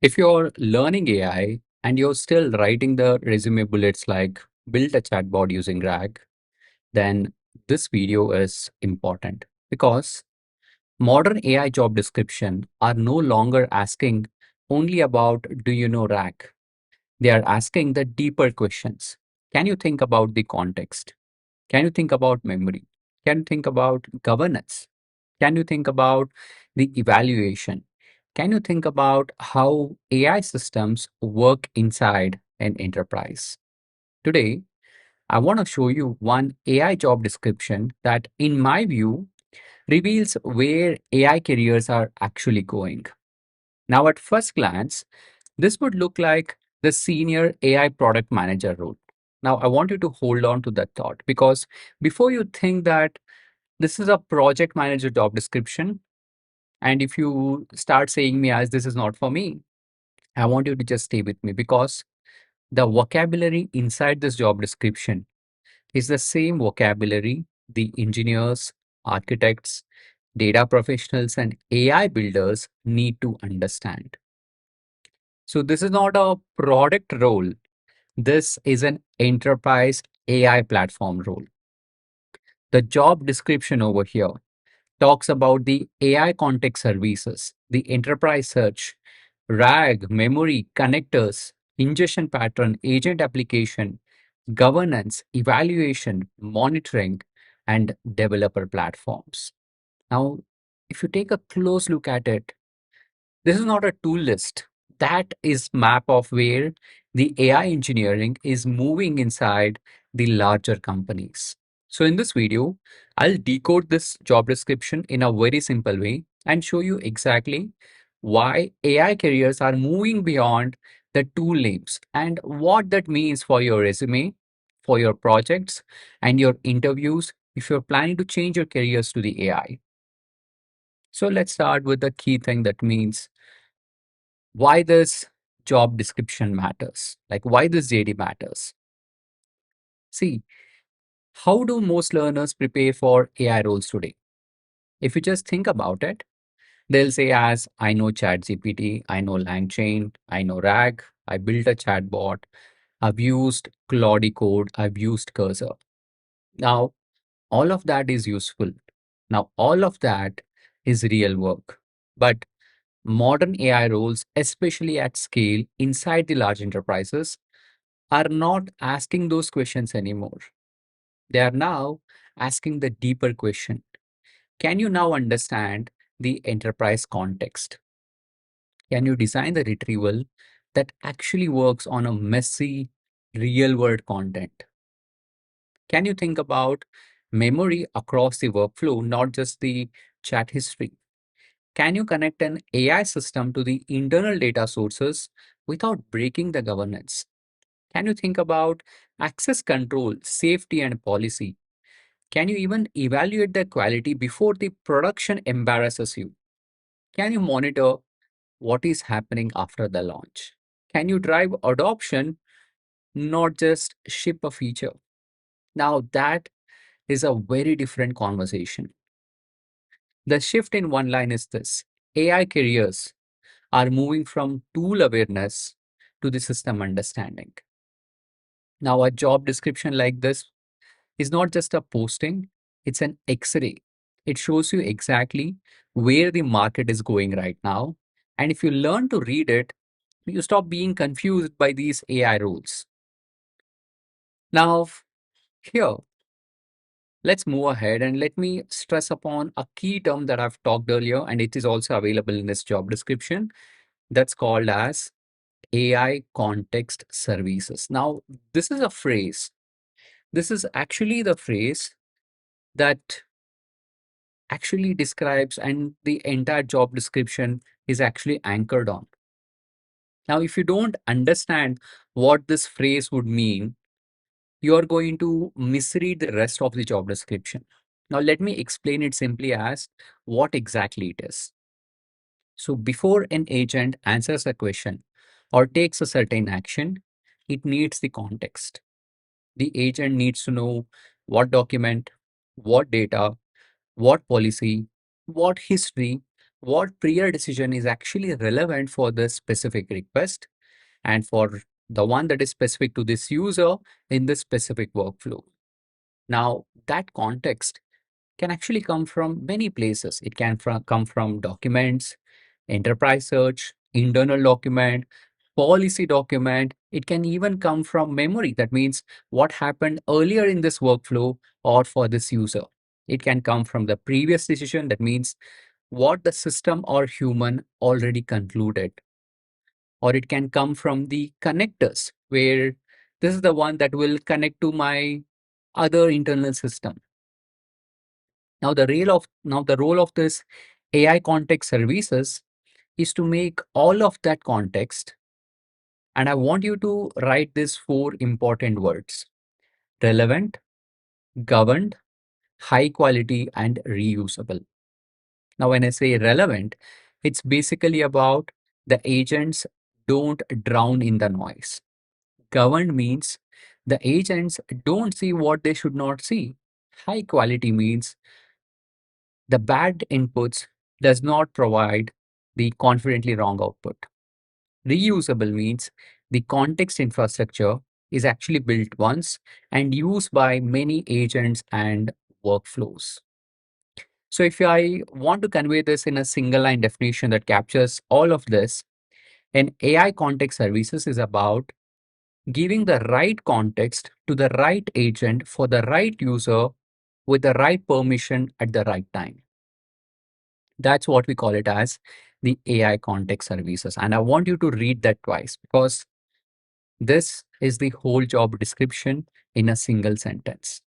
If you're learning AI and you're still writing the resume bullets like build a chatbot using RAG, then this video is important because modern AI job description are no longer asking only about do you know RAG? They are asking the deeper questions. Can you think about the context? Can you think about memory? Can you think about governance? Can you think about the evaluation? Can you think about how AI systems work inside an enterprise? Today, I want to show you one AI job description that, in my view, reveals where AI careers are actually going. Now, at first glance, this would look like the senior AI product manager role. Now, I want you to hold on to that thought because before you think that this is a project manager job description, and if you start saying me as this is not for me, I want you to just stay with me because the vocabulary inside this job description is the same vocabulary the engineers, architects, data professionals, and AI builders need to understand. So, this is not a product role, this is an enterprise AI platform role. The job description over here talks about the AI context services, the enterprise search, RAG, memory, connectors, ingestion pattern, agent application, governance, evaluation, monitoring, and developer platforms. Now, if you take a close look at it, this is not a tool list. That is map of where the AI engineering is moving inside the larger companies. So in this video, I'll decode this job description in a very simple way and show you exactly why AI careers are moving beyond the tool names and what that means for your resume, for your projects, and your interviews if you're planning to change your careers to the AI. So let's start with the key thing that means why this job description matters, like why this JD matters. See, how do most learners prepare for AI roles today? If you just think about it, they'll say as I know ChatGPT, I know LangChain, I know RAG, I built a chatbot, I've used Claude Code, I've used Cursor. Now, all of that is useful. Now, all of that is real work. But modern AI roles, especially at scale inside the large enterprises, are not asking those questions anymore. They are now asking the deeper question. Can you now understand the enterprise context? Can you design the retrieval that actually works on a messy, real world content? Can you think about memory across the workflow, not just the chat history? Can you connect an AI system to the internal data sources without breaking the governance? Can you think about access control, safety, and policy? Can you even evaluate the quality before the production embarrasses you? Can you monitor what is happening after the launch? Can you drive adoption, not just ship a feature? Now, that is a very different conversation. The shift in one line is this: AI careers are moving from tool awareness to the system understanding. Now, a job description like this is not just a posting, it's an X ray. It shows you exactly where the market is going right now. And if you learn to read it, you stop being confused by these AI rules. Now, here, let's move ahead and let me stress upon a key term that I've talked earlier, and it is also available in this job description. That's called as AI context services. Now, this is a phrase. This is actually the phrase that actually describes and the entire job description is actually anchored on. Now, if you don't understand what this phrase would mean, you're going to misread the rest of the job description. Now, let me explain it simply as what exactly it is. So, before an agent answers a question or takes a certain action, it needs the context. The agent needs to know what document, what data, what policy, what history, what prior decision is actually relevant for this specific request and for the one that is specific to this user in this specific workflow. Now, that context can actually come from many places. It can come from documents, enterprise search, internal document, policy document. It can even come from memory. That means what happened earlier in this workflow or for this user. It can come from the previous decision. That means what the system or human already concluded. Or it can come from the connectors, where this is the one that will connect to my other internal system. Now the role of this AI context services is to make all of that context. And I want you to write these four important words: relevant, governed, high quality, and reusable. Now, when I say relevant, it's basically about the agents don't drown in the noise. Governed means the agents don't see what they should not see. High quality means the bad inputs does not provide the confidently wrong output. Reusable means the context infrastructure is actually built once and used by many agents and workflows. So if I want to convey this in a single line definition that captures all of this, an AI context services is about giving the right context to the right agent for the right user with the right permission at the right time. That's what we call it as the AI context services. And I want you to read that twice because this is the whole job description in a single sentence.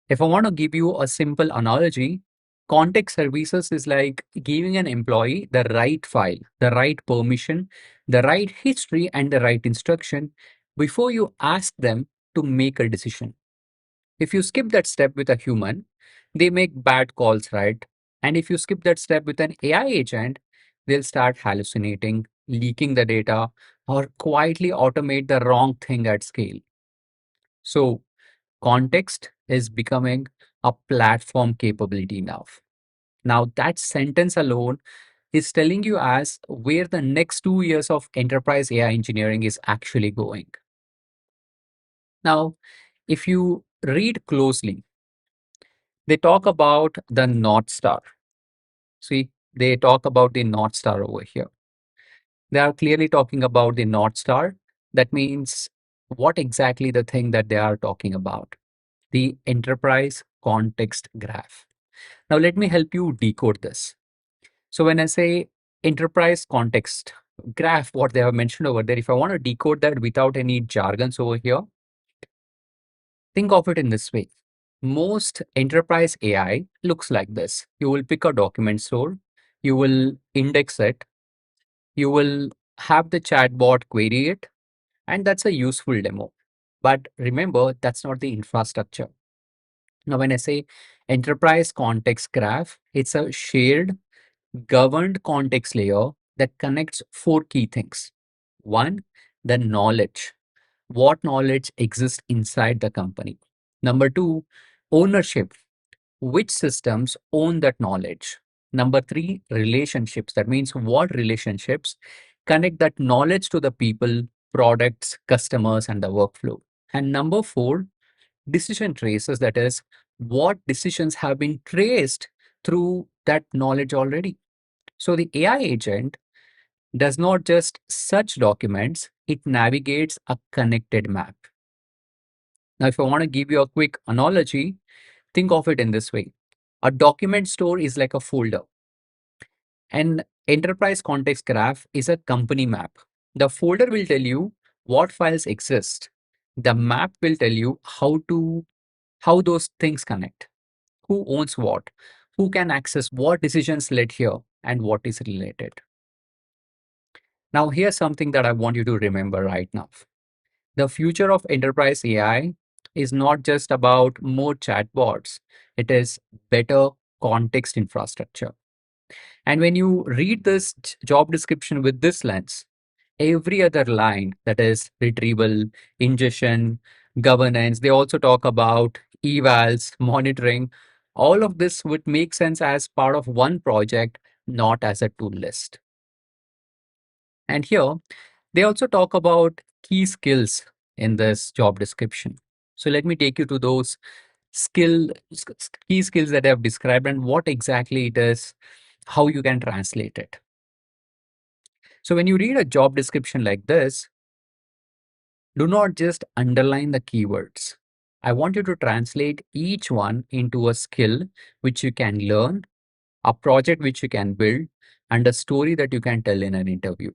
If I want to give you a simple analogy, context services is like giving an employee the right file, the right permission, the right history, and the right instruction before you ask them to make a decision. If you skip that step with a human, they make bad calls, right? And if you skip that step with an AI agent, they'll start hallucinating, leaking the data, or quietly automate the wrong thing at scale. So, context is becoming a platform capability now. Now, that sentence alone is telling you as where the next 2 years of enterprise AI engineering is actually going. Now, if you read closely, they talk about the North Star. See, they talk about the North Star over here. They are clearly talking about the North Star. That means what exactly the thing that they are talking about? The enterprise context graph. Now, let me help you decode this. So, when I say enterprise context graph, what they have mentioned over there, if I want to decode that without any jargons over here, think of it in this way. Most enterprise AI looks like this. You will pick a document store, you will index it, you will have the chatbot query it, and that's a useful demo. But remember, that's not the infrastructure. Now, when I say enterprise context graph, it's a shared, governed context layer that connects four key things. One, the knowledge. What knowledge exists inside the company? Number two, ownership. Which systems own that knowledge? Number three, relationships. That means what relationships connect that knowledge to the people, products, customers, and the workflow. And number four, decision traces. That is, what decisions have been traced through that knowledge already. So the AI agent does not just search documents, it navigates a connected map. Now, if I want to give you a quick analogy, think of it in this way. A document store is like a folder. An enterprise context graph is a company map. The folder will tell you what files exist. The map will tell you how those things connect. Who owns what? Who can access what decisions led here and what is related. Now, here's something that I want you to remember right now. The future of enterprise AI is not just about more chatbots, it is better context infrastructure. And when you read this job description with this lens, every other line, that is retrieval, ingestion, governance, they also talk about evals, monitoring. All of this would make sense as part of one project not as a tool list. And here, they also talk about key skills in this job description. So let me take you to those key skills that I have described and what exactly it is, how you can translate it. So when you read a job description like this, do not just underline the keywords. I want you to translate each one into a skill which you can learn, a project which you can build, and a story that you can tell in an interview.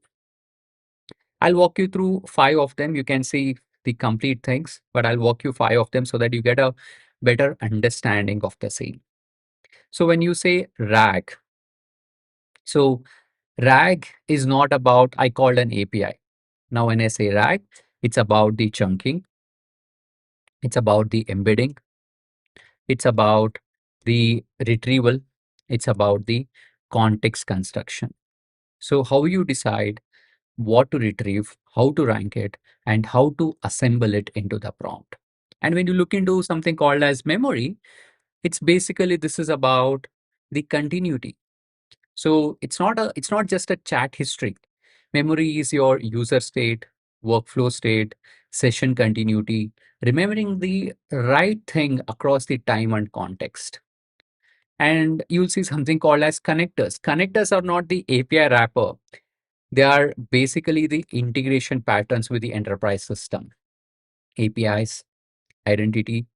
I'll walk you through five of them. You can see the complete things, but I'll walk you five of them so that you get a better understanding of the same. So when you say RAG, so RAG is not about, I called an API. Now, when I say RAG, it's about the chunking, it's about the embedding, it's about the retrieval, it's about the context construction. So, how you decide what to retrieve, how to rank it, and how to assemble it into the prompt. And when you look into something called as memory, it's basically this is about the continuity. So it's not just a chat history. Memory is your user state, workflow state, session continuity, remembering the right thing across the time and context. And you'll see something called as connectors. Connectors are not the API wrapper. They are basically the integration patterns with the enterprise system. APIs, identity,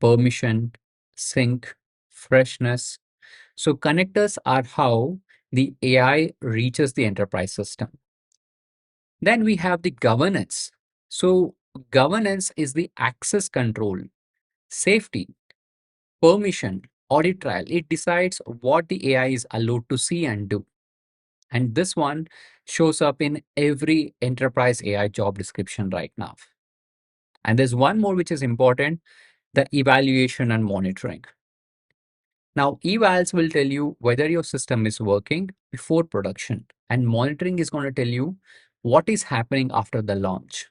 permission, sync, freshness. So connectors are how the AI reaches the enterprise system. Then we have the governance. So governance is the access control, safety, permission, audit trial. It decides what the AI is allowed to see and do. And this one shows up in every enterprise AI job description right now. And there's one more which is important, the evaluation and monitoring. Now, evals will tell you whether your system is working before production, and monitoring is going to tell you what is happening after the launch.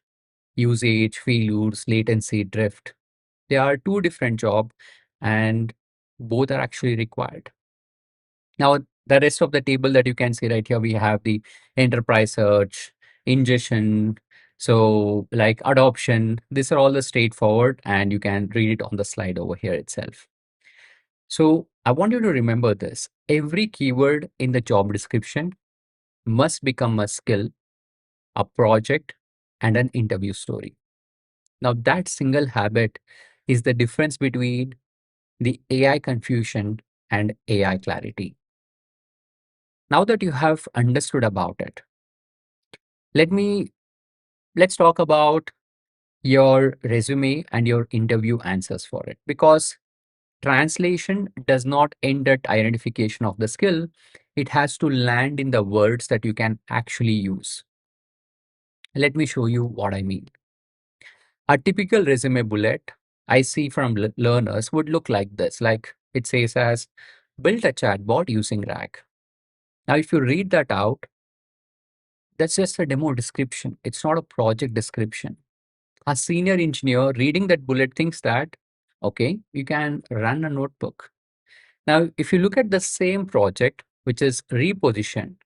Usage, failures, latency, drift. They are two different jobs, and both are actually required. Now, the rest of the table that you can see right here, we have the enterprise search, ingestion, so like adoption. These are all the straightforward, and you can read it on the slide over here itself. So I want you to remember this. Every keyword in the job description must become a skill, a project, and an interview story. Now, that single habit is the difference between the AI confusion and AI clarity. Now that you have understood about it, let me let's talk about your resume and your interview answers for it, because translation does not end at identification of the skill. It has to land in the words that you can actually use. Let me show you what I mean. A typical resume bullet I see from learners would look like this. Like it says as built a chatbot using RAG. Now, if you read that out, that's just a demo description. It's not a project description. A senior engineer reading that bullet thinks that, okay, you can run a notebook. Now, if you look at the same project, which is repositioned,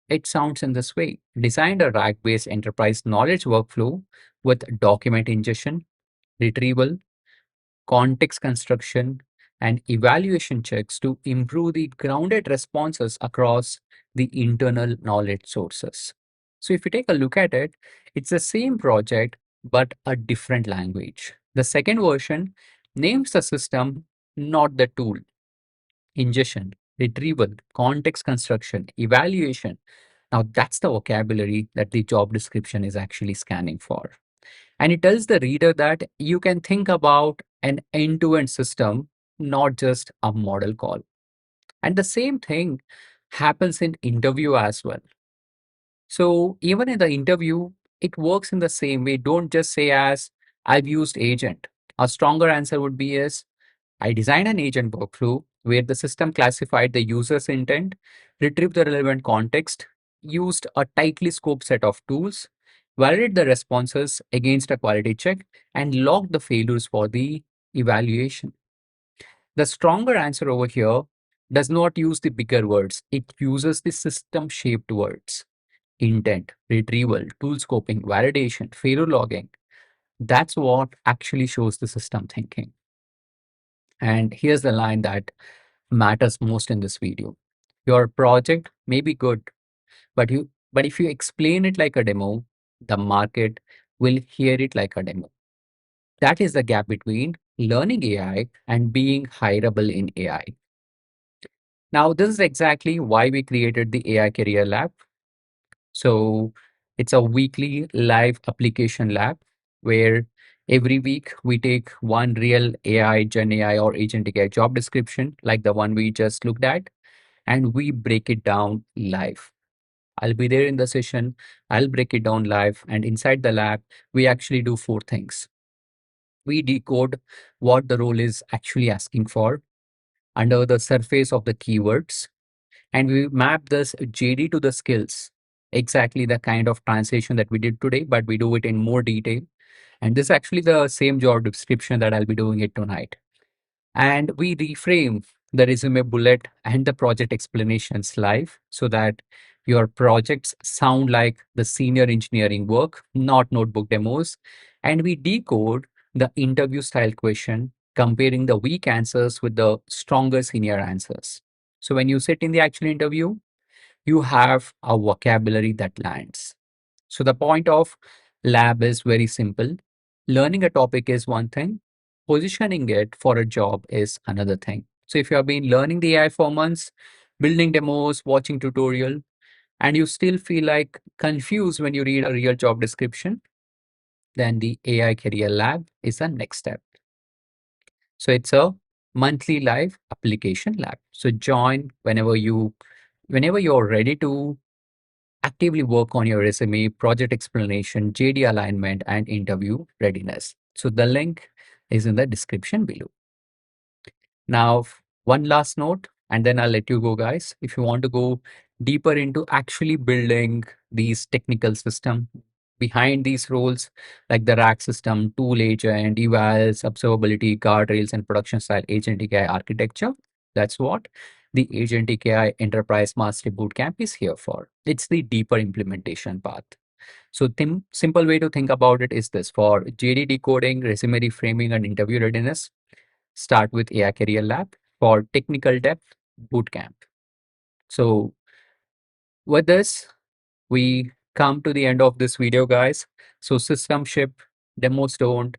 it sounds in this way. Designed a RAG-based enterprise knowledge workflow with document ingestion, retrieval, context construction, and evaluation checks to improve the grounded responses across the internal knowledge sources. So if you take a look at it, it's the same project, but a different language. The second version names the system, not the tool. Ingestion, retrieval, context construction, evaluation. Now that's the vocabulary that the job description is actually scanning for. And it tells the reader that you can think about an end-to-end system, not just a model call. And the same thing happens in interview as well. So even in the interview, it works in the same way. Don't just say as I've used agent. A stronger answer would be is I designed an agent workflow where the system classified the user's intent, retrieved the relevant context, used a tightly scoped set of tools, validated the responses against a quality check, and logged the failures for the evaluation. The stronger answer over here does not use the bigger words. It uses the system shaped words: intent, retrieval, tool scoping, validation, failure logging. That's what actually shows the system thinking. And here's the line that matters most in this video. Your project may be good, but if you explain it like a demo, the market will hear it like a demo. That is the gap between learning AI and being hireable in AI. Now, this is exactly why we created the AI Career Lab. So it's a weekly live application lab where every week we take one real AI, Gen AI, or Agentic AI job description, like the one we just looked at, and we break it down live. I'll be there in the session. I'll break it down live. And inside the lab, we actually do four things. We decode what the role is actually asking for under the surface of the keywords, and we map this JD to the skills, exactly the kind of translation that we did today, but we do it in more detail. And this is actually the same job description that I'll be doing it tonight. And we reframe the resume bullet and the project explanations live so that your projects sound like the senior engineering work, not notebook demos. And we decode the interview style question, comparing the weak answers with the stronger senior answers. So when you sit in the actual interview, you have a vocabulary that lands. So the point of lab is very simple. Learning a topic is one thing, positioning it for a job is another thing. So if you have been learning the AI for months, building demos, watching tutorial, and you still feel like confused when you read a real job description, then the AI Career Lab is the next step. So it's a monthly live application lab. So join whenever you're ready to actively work on your resume, project explanation, JD alignment, and interview readiness. So the link is in the description below. Now, one last note, and then I'll let you go, guys. If you want to go deeper into actually building these technical system behind these roles, like the rack system, tool agent, evals, observability, guardrails, and production style agentic AI architecture, that's what the Agentic AI Enterprise Mastery Bootcamp is here for. It's the deeper implementation path. So, simple way to think about it is this: for JD decoding, resume reframing, and interview readiness, start with AI Career Lab. For technical depth, bootcamp. So with this, we come to the end of this video, guys. So system ship, demos don't.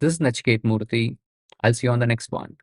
This is Nachiket Murthy. I'll see you on the next one.